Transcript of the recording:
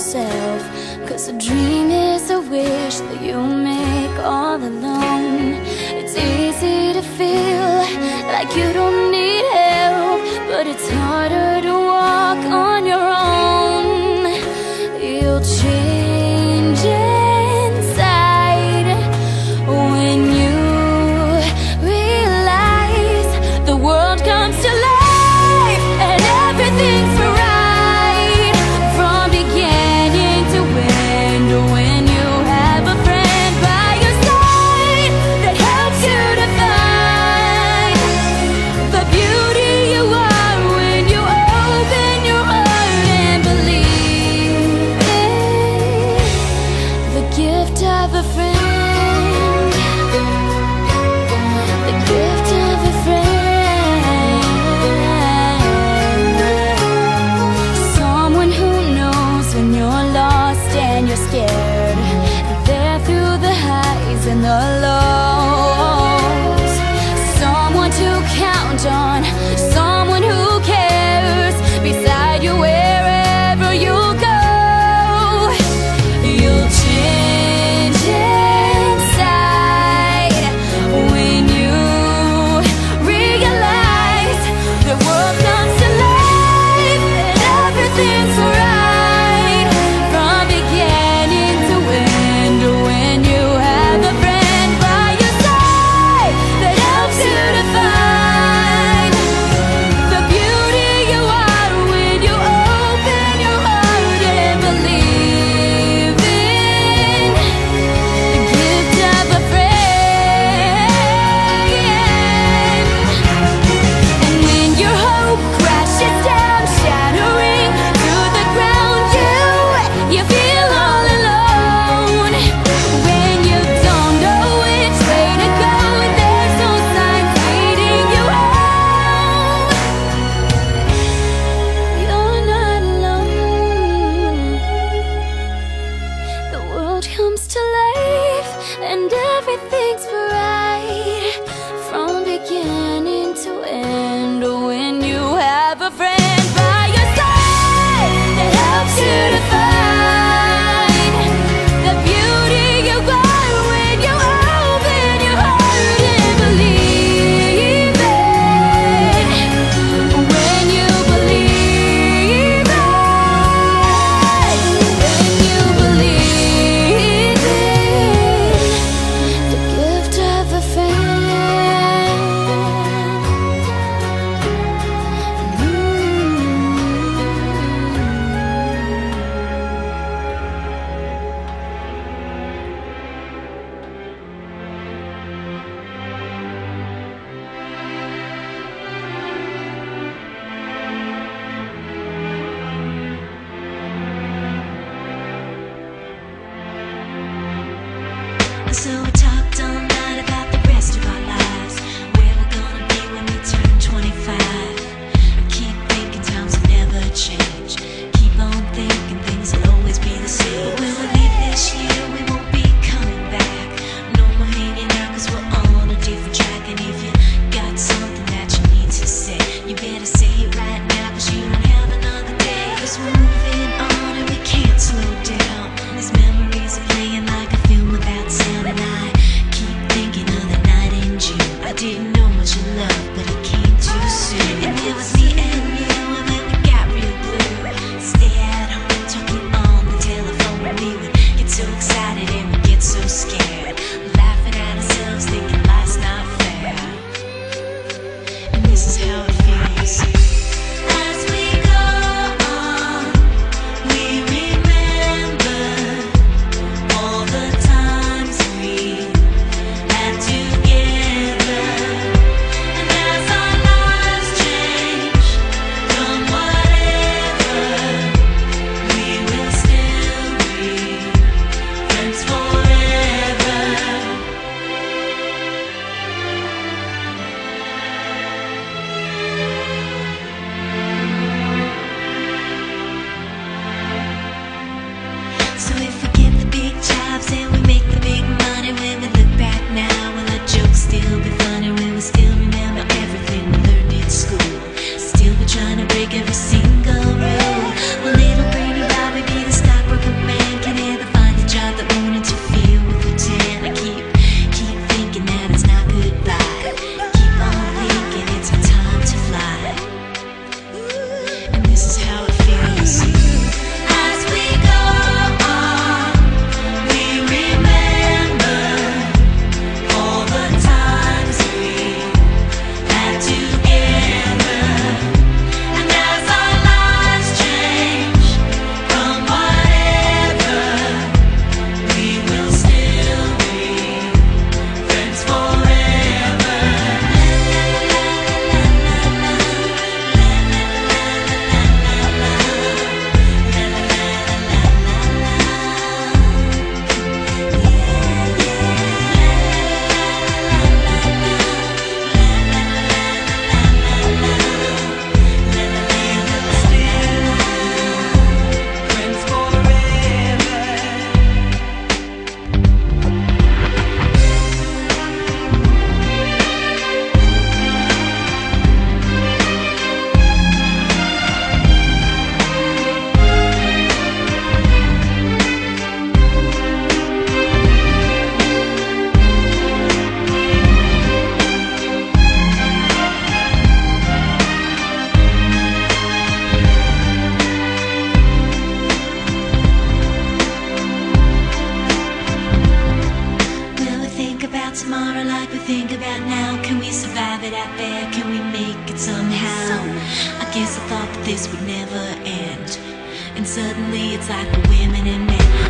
yourself, 'cause a dream is a wish that you make all alone. It's easy to feel like you don't need help, but it's harder to walk on your own. You'll change inside when you realize the world comes to life and everything's right from beginning to end. When you have a friend by your side that helps you to find the beauty you are when you open your heart and believe in the gift of a friend. The gift of a friend. Someone who knows when you're lost and you're scared. There through the highs and the lows. Someone to count on. Someone who cares beside you wherever you go. You'll change inside when you realize the world comes to life and everything's right from beginning to end. When you have a friend by your side that helps you to find the beauty you are when you open your heart and believe in the gift of a friend. And when your hope crashes down, shattering through the ground, you feel all alone. When you don't know which way to go, there's no signs leading you home. You're not alone. The world comes to life and everything's bright from beginning to end. When you have a friend by your side that helps you to find the beauty you got when you open your heart and believe it. When you believe it. When you believe it. The gift of a friend. So we talked all night about the rest of our lives, where we're gonna be when we turn 25. I keep thinking times will never change. Keep on thinking things will always be the same. But when we leave this year, we won't be coming back. No more hanging out 'cause we're all on a different track. And if you got something that you need to say, you better say it right now, 'cause you don't have another day. 'Cause we're moving on and we can't slow down. These memories are playing like a film without sound, and I right there, can we make it somehow? I guess I thought that this would never end, and suddenly it's like we're women and men.